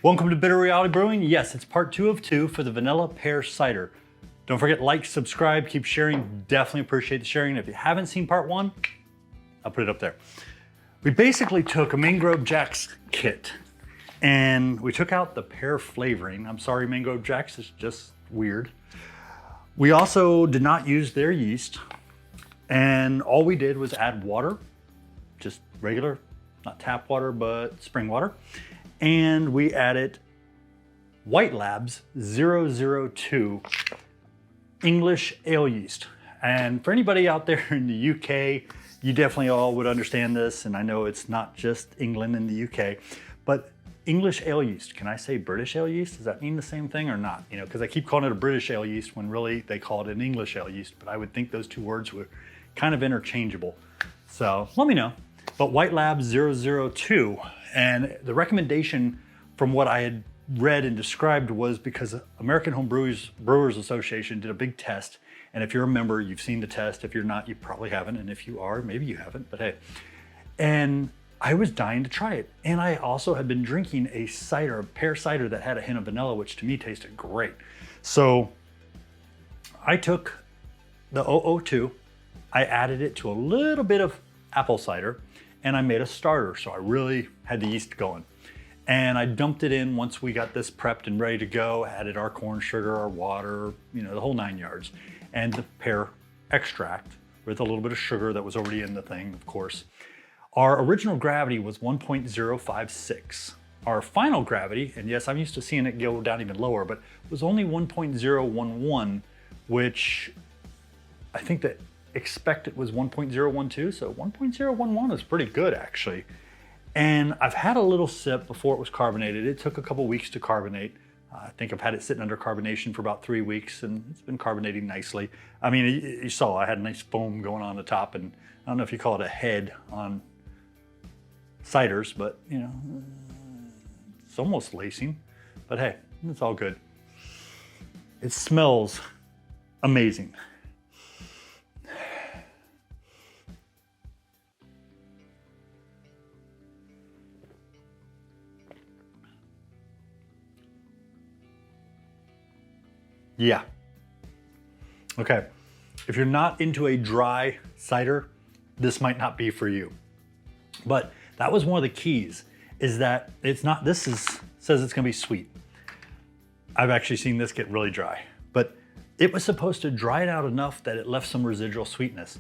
Welcome to Bitter Reality Brewing. Yes, it's part 2 of 2 for the Vanilla Pear Cider. Don't forget, like, subscribe, keep sharing. Definitely appreciate the sharing. If you haven't seen part 1, I'll put it up there. We basically took a Mangrove Jack's kit and we took out the pear flavoring. I'm sorry, Mangrove Jack's, it's just weird. We also did not use their yeast, and all we did was add water, just regular, not tap water, but spring water. And we added White Labs 002 English ale yeast. And for anybody out there in the UK, you definitely all would understand this. And I know it's not just England and the UK, but English ale yeast. Can I say British ale yeast? Does that mean the same thing or not? You know, because I keep calling it a British ale yeast when really they call it an English ale yeast, but I would think those two words were kind of interchangeable. So let me know. But White Labs 002, and the recommendation from what I had read and described was because American Home Brewers Association did a big test. And if you're a member, you've seen the test. If you're not, you probably haven't. And if you are, maybe you haven't, but hey. And I was dying to try it. And I also had been drinking a cider, a pear cider that had a hint of vanilla, which to me tasted great. So I took the 002, I added it to a little bit of apple cider, and I made a starter. So I really had the yeast going. And I dumped it in once we got this prepped and ready to go, added our corn sugar, our water, you know, the whole 9 yards, and the pear extract with a little bit of sugar that was already in the thing, of course. Our original gravity was 1.056. Our final gravity, and yes, I'm used to seeing it go down even lower, but was only 1.011, which I think that expected was 1.012, so 1.011 is pretty good actually. And I've had a little sip before it was carbonated. It took a couple weeks to carbonate. I think I've had it sitting under carbonation for about 3 weeks, and it's been carbonating nicely. I mean, you saw I had a nice foam going on the top, and I don't know if you call it a head on ciders, but you know, it's almost lacing, but hey, it's all good. It smells amazing. Yeah. Okay. If you're not into a dry cider, this might not be for you. But that was one of the keys, is that it's not, says it's gonna be sweet. I've actually seen this get really dry, but it was supposed to dry it out enough that it left some residual sweetness.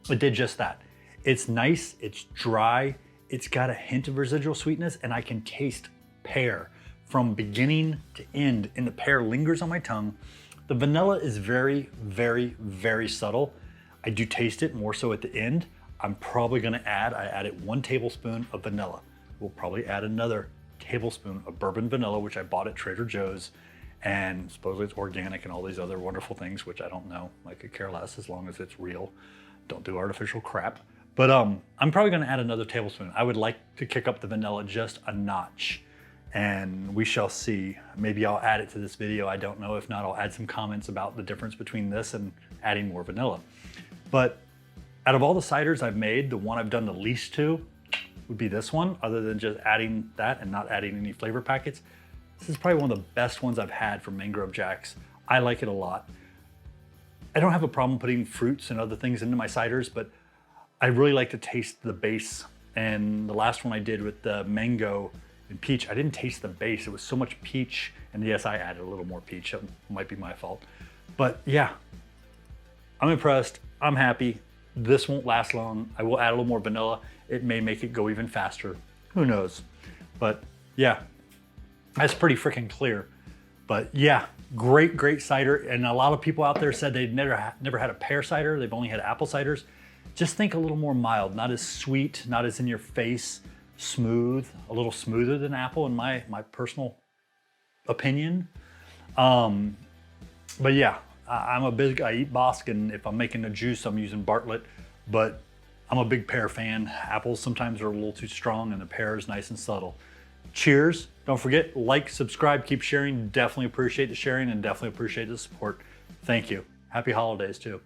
It did just that. It's nice, it's dry, it's got a hint of residual sweetness, and I can taste pear from beginning to end, and the pear lingers on my tongue. The vanilla is very, very, very subtle. I do taste it more so at the end. I'm probably gonna I added 1 tablespoon of vanilla. We'll probably add another tablespoon of Bourbon Vanilla, which I bought at Trader Joe's, and supposedly it's organic and all these other wonderful things, which I don't know. I could care less as long as it's real. Don't do artificial crap. But I'm probably gonna add another tablespoon. I would like to kick up the vanilla just a notch, and we shall see. Maybe I'll add it to this video. I don't know. If not, I'll add some comments about the difference between this and adding more vanilla. But out of all the ciders I've made, the one I've done the least to would be this one, other than just adding that and not adding any flavor packets. This is probably one of the best ones I've had from Mangrove Jack's. I like it a lot. I don't have a problem putting fruits and other things into my ciders, but I really like to taste the base. And the last one I did with the mango and peach, I didn't taste the base. It was so much peach, and yes, I added a little more peach. That might be my fault. But yeah, I'm impressed. I'm happy. This won't last long. I will add a little more vanilla. It may make it go even faster. Who knows? But yeah, that's pretty freaking clear. But yeah, great, great cider. And a lot of people out there said they'd never had a pear cider. They've only had apple ciders. Just think a little more mild, not as sweet, not as in your face, smooth, a little smoother than apple in my personal opinion. But yeah, I eat Bosc, and if I'm making a juice, I'm using Bartlett, but I'm a big pear fan. Apples sometimes are a little too strong, and the pear is nice and subtle. Cheers. Don't forget, like, subscribe, keep sharing. Definitely appreciate the sharing and definitely appreciate the support. Thank you. Happy holidays too.